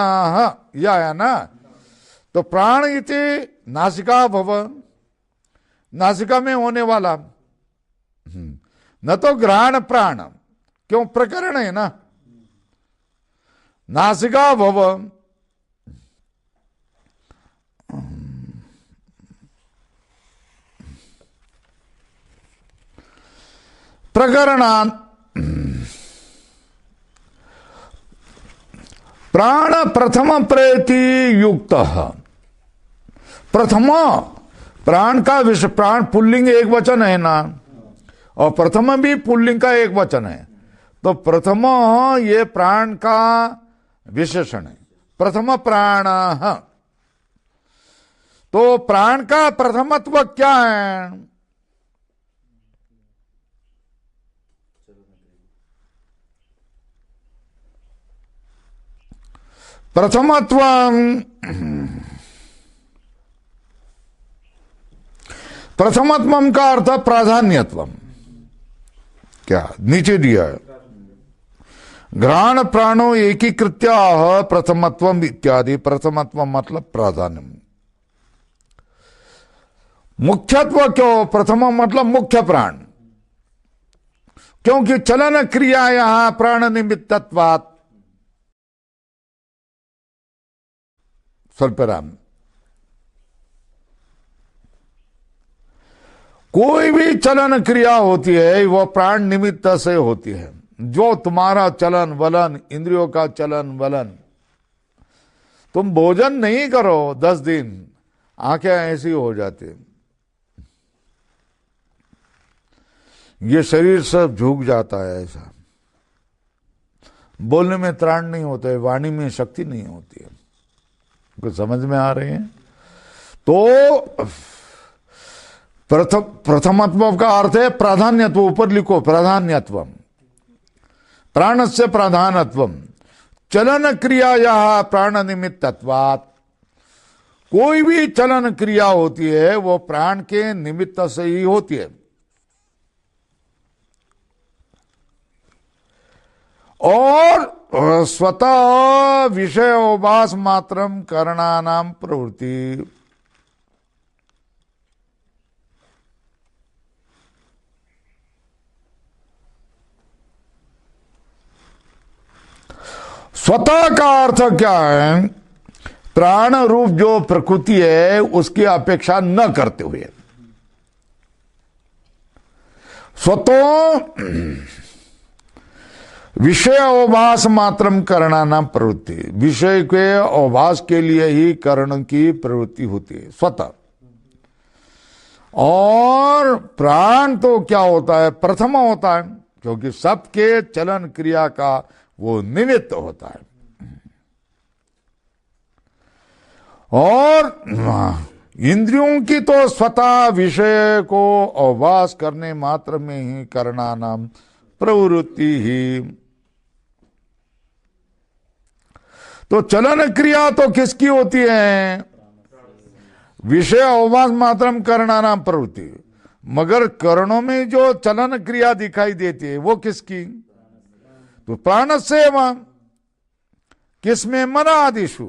A: या है ना? तो प्राण इति नासिका भव, नासिका में होने वाला, न तो ग्रहण प्राण, क्यों? प्रकरण है ना, नासिका भव। प्रकरणान प्राण प्रथम प्रेति युक्त। प्रथम प्राण का विषय, प्राण पुल्लिंग एक वचन है ना, और प्रथम भी पुल्लिंग का एक वचन है। तो प्रथम ये प्राण का विशेषण है, प्रथम प्राण। तो प्राण का प्रथमत्व क्या है? प्रथमत्व, प्रथमत्वम का अर्थ प्राधान्यत्वम। क्या नीचे दिया है? घ्राण प्राणो एकीकृत्य प्रथमत्वम इत्यादि। प्रथमत्व मतलब प्राधान्य, मुख्यत्व। क्यों प्रथम मतलब मुख्य प्राण? क्योंकि चलन क्रिया यहां प्राण निमित्तत्वात्। स्वल्पराम, कोई भी चलन क्रिया होती है वह प्राण निमित्त से होती है। जो तुम्हारा चलन वलन, इंद्रियों का चलन वलन, तुम भोजन नहीं करो 10 दिन, आंखें ऐसी हो जाती, ये शरीर सब झुक जाता है, ऐसा बोलने में त्राण नहीं होता है, वाणी में शक्ति नहीं होती है। कुछ समझ में आ रहे हैं? तो प्रथमत्व का अर्थ है प्राधान्यत्व। ऊपर लिखो प्राधान्यत्व, प्राणस्य प्राधानत्व, चलन क्रिया या प्राण निमित्तत्वात्। कोई भी चलन क्रिया होती है वो प्राण के निमित्त से ही होती है। और स्वतः विषयोपास मात्रम करणानाम प्रवृत्ति। स्वतः का अर्थ क्या है? प्राण रूप जो प्रकृति है उसकी अपेक्षा न करते हुए, स्वतः विषय अवभास मात्रम करना नाम प्रवृत्ति। विषय के अवभास के लिए ही करण की प्रवृत्ति होती है स्वतः। और प्राण तो क्या होता है? प्रथम होता है, क्योंकि सबके चलन क्रिया का वो निमित्त होता है। और इंद्रियों की तो स्वतः विषय को अवभास करने मात्र में ही करना नाम प्रवृत्ति ही। तो चलन क्रिया तो किसकी होती है? विषय अवभास मात्रम करना नाम प्रवृत्ति। मगर करणों में जो चलन क्रिया दिखाई देती है वो किसकी? तो प्राण से वहां किसमें? मन आदिशु।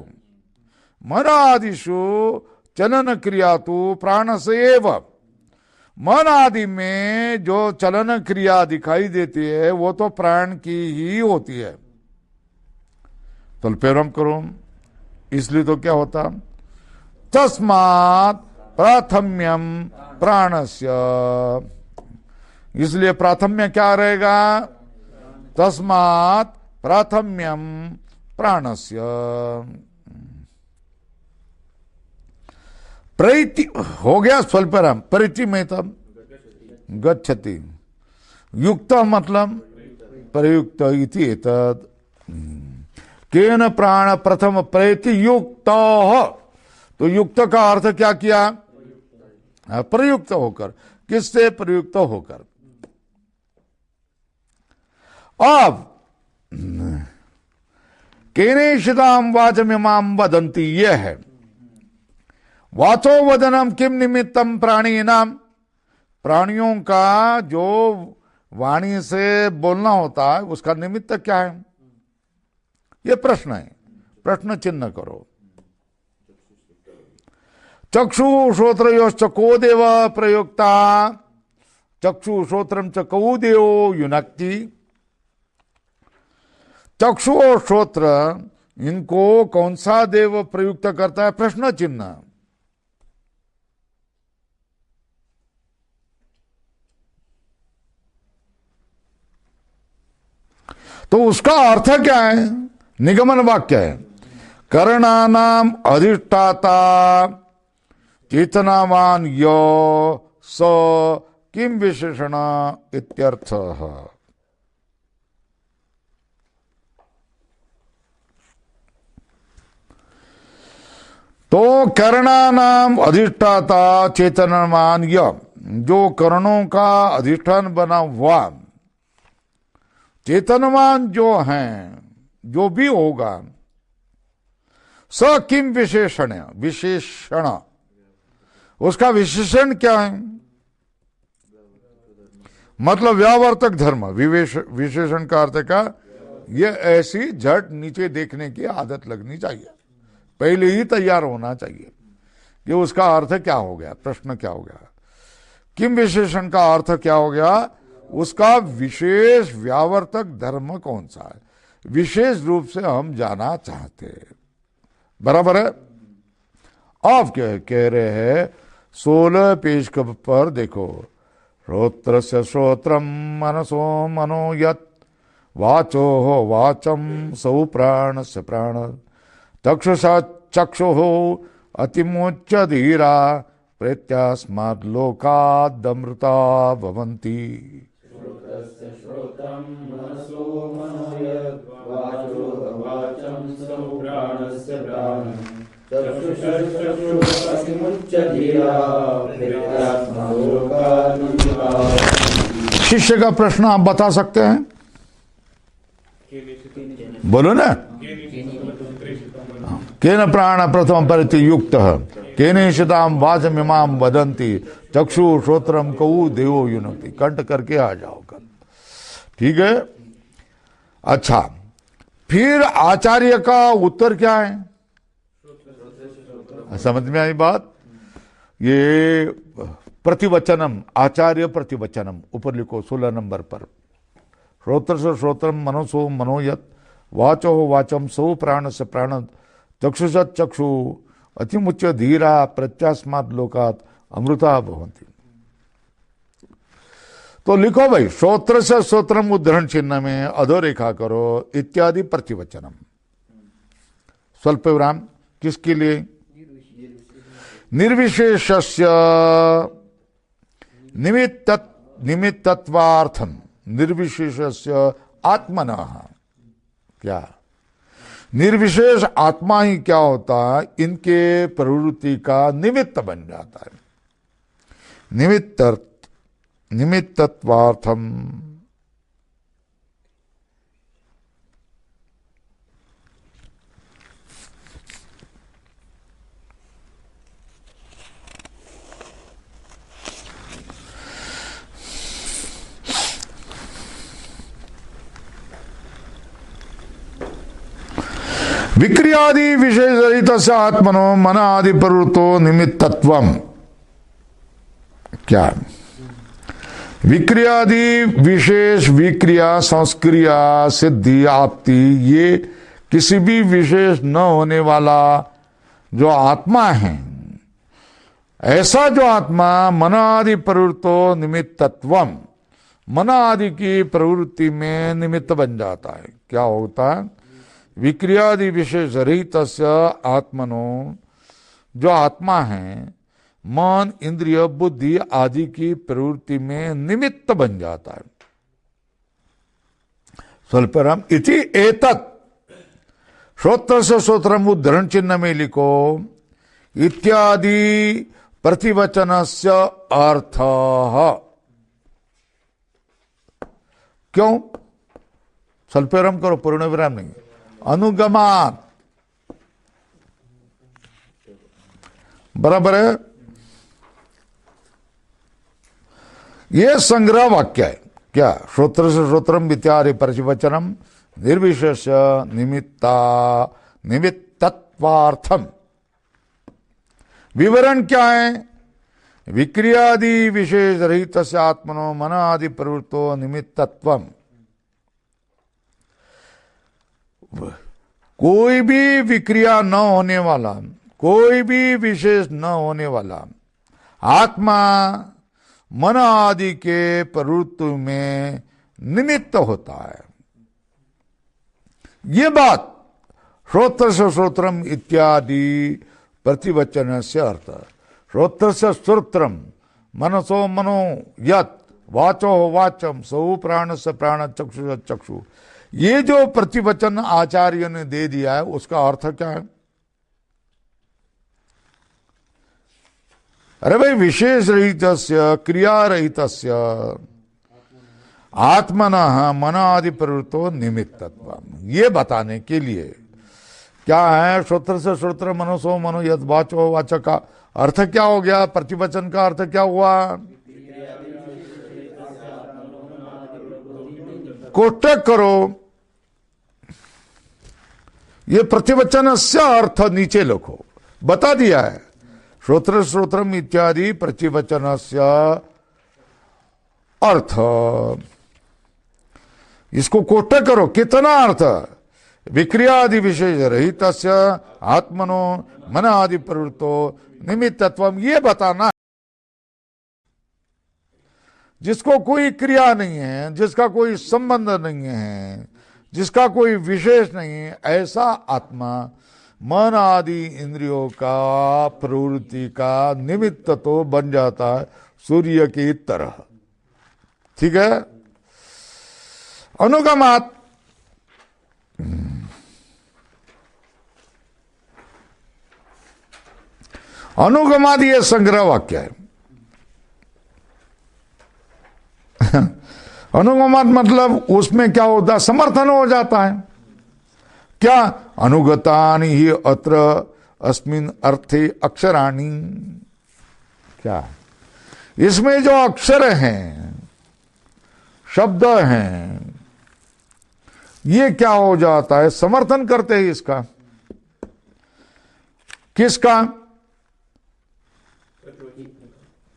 A: मन आदिशु चलन क्रिया तो प्राण से एवं। मन आदि में जो चलन क्रिया दिखाई देती है वो तो प्राण की ही होती है। तल्पेरम करो, इसलिए तो क्या होता? तस्मात् प्राथम्यम प्राणस्य। इसलिए प्राथम्य क्या रहेगा? तस्मात् प्राथम्यम प्राणस्य। प्रैति हो गया स्वल्परम, परिचि में तब गच्छति। युक्त मतलब प्रयुक्त इति एतद्। केन प्राण प्रथम प्रैति युक्त। तो युक्त का अर्थ क्या किया? प्रयुक्त होकर। किससे प्रयुक्त होकर? अब केनेशिताम वाचमिमाम वदंती, यह है वाचो वदनम किम निमित्तम प्राणी नाम। प्राणियों का जो वाणी से बोलना होता है उसका निमित्त क्या है? यह प्रश्न है, प्रश्न चिन्ह करो। चक्षु श्रोत्रयोश्च को देव प्रयुक्ता। चक्षु श्रोत्रम च कौ देवो युनक्ति। चक्षु और श्रोत्र इनको कौन सा देव प्रयुक्त करता है? प्रश्न चिन्ह। तो उसका अर्थ क्या है? निगमन वाक्य है करणानाम अधिष्ठाता चेतनावान यो स किम विशेषण इत्यर्थः। तो करणानाम अधिष्ठाता चेतनवान य, जो करणों का अधिष्ठान बना हुआ चेतनवान जो हैं, जो भी होगा, स किम विशेषण, विशेषण उसका विशेषण क्या है? मतलब व्यावर्तक धर्म। विशेषण का अर्थ का ये ऐसी झट नीचे देखने की आदत लगनी चाहिए, पहले ही तैयार होना चाहिए कि उसका अर्थ क्या हो गया, प्रश्न क्या हो गया। किम विशेषण का अर्थ क्या हो गया? उसका विशेष व्यावर्तक धर्म कौन सा है, विशेष रूप से हम जाना चाहते हैं। बराबर है? आप क्या कह रहे हैं? 16 पेज पर देखो, श्रोत्रस्य श्रोत्रम मनसो मनो यत् वाचो वाचम सौ प्राणस्य प्राण चक्षुषा चक्षुः अतिमुच्य धीरा प्रेत्यास्माद् लोकादमृता भवन्ति। शिष्य का प्रश्न आप बता सकते हैं? बोलो ना। केन प्राण प्रथम परिति युक्त केनेशिताम वाचमिमाम वदंती चक्षु श्रोत्रम कऊ देवो युनक्ति। कंठ करके आ जाओ कल, ठीक है। अच्छा, फिर आचार्य का उत्तर क्या है? समझ में आई बात? ये प्रतिवचनम, आचार्य प्रतिवचनम, ऊपर लिखो 16 नंबर पर। श्रोत्र से श्रोत्रम मनसो मनोयत वाचो वाचम सौ प्राण से प्राण चक्षुषत चक्षु अतिमुच्य धीरा प्रत्यास्मात् लोकात अमृता भवन्ति। तो लिखो भाई, श्रोत्र से श्रोत्रम उद्धरण चिन्ह में अधोरेखा करो इत्यादि प्रतिवचनम। स्वल्प विराम किसके लिए? निर्विशेषस्य निमित्तत्वार्थम निर्विशेषस्य आत्मनः। क्या निर्विशेष आत्मा ही क्या होता है? इनके प्रवृत्ति का निमित्त बन जाता है। निमित्तत्वार्थम विक्रियादि विशेष रहित आत्मनो मन आदि प्रवृत्तो निमित्तत्वम। क्या विक्रियादि विशेष विक्रिया संस्क्रिया सिद्धि आपत्ति, ये किसी भी विशेष न होने वाला जो आत्मा है, ऐसा जो आत्मा मन आदि प्रवृत्तो निमित्तत्वम, मन आदि की प्रवृत्ति में निमित्त बन जाता है। क्या होता है? विक्रियादि विशेष रहित आत्मनो, जो आत्मा है मन इंद्रिय बुद्धि आदि की प्रवृत्ति में निमित्त बन जाता है। स्वल्परम इति एतत् श्रोत्र से श्रोत्रम उद्धरण चिन्ह में लिखो इत्यादि प्रतिवचनस्य अर्थ। क्यों? स्वल्परम करो, पूर्ण विराम नहीं। अनुगमान बराबर है। यह संग्रह वाक्य है। क्या? श्रोत्र से श्रोत्रम इत्यादि प्रतिवचनम निर्विशेष निमित्तत्वार्थम। विवरण क्या है? विक्रियादि विशेष रहित आत्मनो मन आदि प्रवृत्तो निमित्तत्वम। कोई भी विक्रिया न होने वाला, कोई भी विशेष न होने वाला आत्मा मन आदि के प्रवृत्ति में निमित्त होता है। ये बात श्रोत्र से श्रोत्रम इत्यादि प्रतिवचन से अर्थ। श्रोत्र से श्रोत्रम मनसो मनो यत् वाचो वाचम सौ प्राण से प्राण चक्षु चक्षु। ये जो प्रतिवचन आचार्य ने दे दिया है उसका अर्थ क्या है? अरे भाई, विशेष रहित क्रिया रहित आत्मनः मन आदि प्रवृत्तो निमित्तत्व, ये बताने के लिए क्या है? श्रोत्र से श्रोत्र मनसो मनो यद वाचो वाचक का अर्थ क्या हो गया? प्रतिवचन का अर्थ क्या हुआ? कोष्टक करो, ये प्रतिवचन से अर्थ नीचे लिखो, बता दिया है। श्रोत्र श्रोत्रम इत्यादि प्रतिवचन से अर्थ, इसको कोष्टक करो। कितना अर्थ? विक्रियादि विशेष रहित आत्मनो मन आदि प्रवृत्तो निमित्तत्वम, ये बताना। जिसको कोई क्रिया नहीं है, जिसका कोई संबंध नहीं है, जिसका कोई विशेष नहीं है, ऐसा आत्मा मन आदि इंद्रियों का प्रवृत्ति का निमित्त तो बन जाता है सूर्य की तरह। ठीक है। अनुगमात, अनुगमात ये संग्रह वाक्य है। अनुगमात मतलब उसमें क्या होता है, समर्थन हो जाता है। क्या? अनुगतानि ही अत्र अस्मिन् अर्थे अक्षराणि। क्या? इसमें जो अक्षर हैं, शब्द हैं, ये क्या हो जाता है, समर्थन करते हैं इसका। किसका?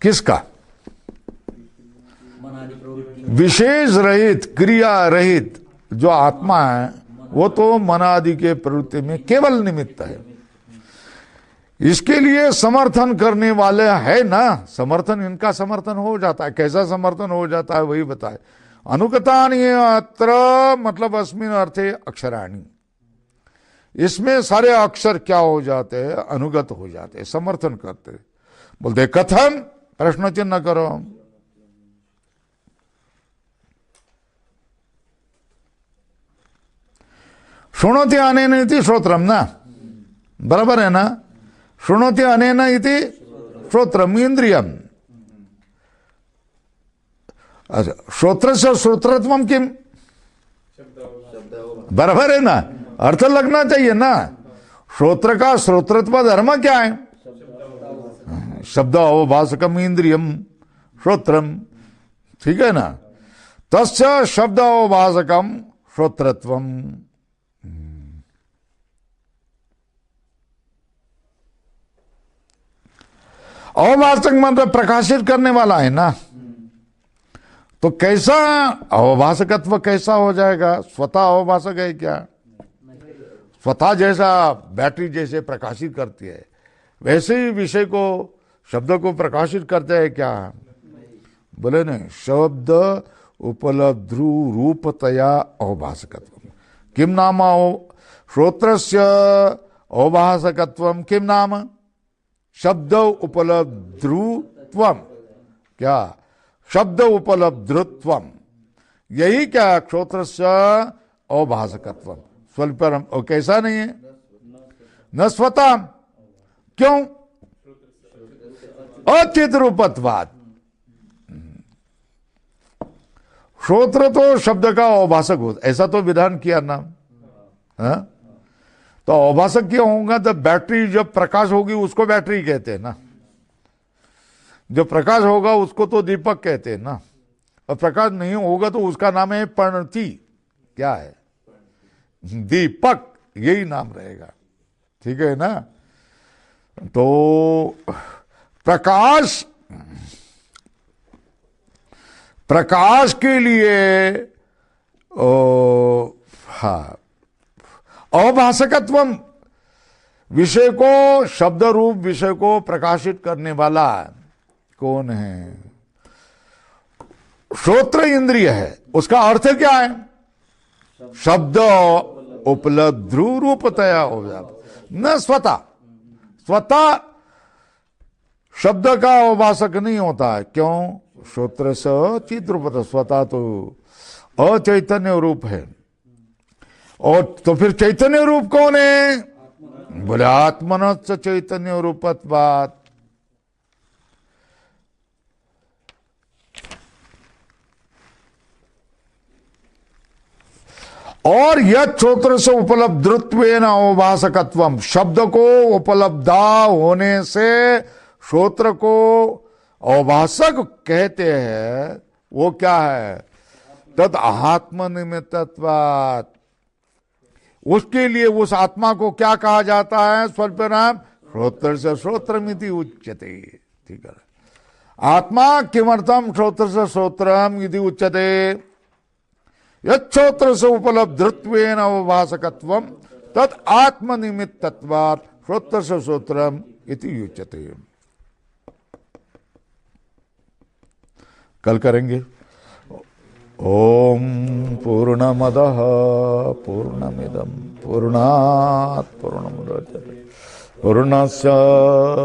A: किसका? विशेष रहित, क्रिया रहित जो आत्मा है वो तो मन आदि के प्रवृत्ति में केवल निमित्त है। इसके लिए समर्थन करने वाले है ना, समर्थन, इनका समर्थन हो जाता है। कैसा समर्थन हो जाता है वही बताए। अनुगतानि अत्र मतलब अस्मिन् अर्थे अक्षराणि, इसमें सारे अक्षर क्या हो जाते हैं, अनुगत हो जाते हैं, समर्थन करते हैं। बोलते कथम, प्रश्न चिन्ह करो। शृणोति अनेन इति श्रोत्रम ना, बराबर है ना। शृणोति अनेन इति श्रोत्रम इंद्रियम। अच्छा, श्रोत्र से श्रोत्रत्वम किम, बराबर है ना, अर्थ लगना चाहिए ना। श्रोत्र का श्रोत्रत्व धर्म क्या है? शब्द अवभाषकम इंद्रियम श्रोत्रम। ठीक है ना। तस्य शब्द अवभाषकम श्रोत्रत्वम। अवभाषक मतलब प्रकाशित करने वाला है ना। तो कैसा अवभाषकत्व कैसा हो जाएगा? स्वतः अवभाषक है क्या? स्वतः जैसा बैटरी जैसे प्रकाशित करती है वैसे ही विषय को, शब्द को प्रकाशित करते हैं क्या? बोले नहीं। शब्द उपलब्ध रूपतया अवभाषकत्व किम नाम? श्रोत्रस्य अवभाषकत्वम किम नाम? शब्द उपलब्धृत्वम। क्या? शब्द उपलब्धृत्वम, यही क्या? श्रोत्रस्य अवभाषकत्वम। स्वल्परम, और कैसा नहीं है? न स्वतः। क्यों? अचित रूपत्वाद। श्रोत्र तो शब्द का अवभाषक हो, ऐसा तो विधान किया ना। हाँ? तो अवभाषक क्यों होगा? तो बैटरी जब प्रकाश होगी उसको बैटरी कहते हैं ना, जो प्रकाश होगा उसको तो दीपक कहते हैं ना, और प्रकाश नहीं होगा तो उसका नाम है पर्णति। क्या है? दीपक, यही नाम रहेगा। ठीक है ना। तो प्रकाश, प्रकाश के लिए हाँ, अवभाषकत्वम, विषय को, शब्द रूप विषय को प्रकाशित करने वाला कौन है? श्रोत्र इंद्रिय है। उसका अर्थ क्या है? शब्द उपलब्ध रूपतया हो जाता, न स्वतः। स्वतः शब्द का अवभाषक नहीं होता है। क्यों? श्रोत्र से चित रूपतः, स्वतः तो अचैतन्य रूप है। और तो फिर चैतन्य रूप कौन है? बोले आत्मनश्च चैतन्य रूपत्वात्। और यह श्रोत्र से उपलब्धत्वेन अवभाषकत्वम, शब्द को उपलब्धा होने से श्रोत्र को अवभाषक कहते हैं। वो क्या है? तद आत्मनिमित्तत्वात्। उसके लिए उस आत्मा को क्या कहा जाता है? स्वल्पनाम श्रोत्र से श्रोत्रमिति उच्यते। ठीक है। आत्मा किमर्थम श्रोत्र से श्रोत्रम इति उच्यते? यच्छोत्र से उपलब्धत्वेन अवभाषकत्वम तत् आत्मनिमित्तत्वात् श्रोत्र से श्रोत्रम इति उच्यते। कल करेंगे। ओम पूर्णमदः पूर्णमिदं पूर्णात् पूर्णमुदच्यते पूर्णस्य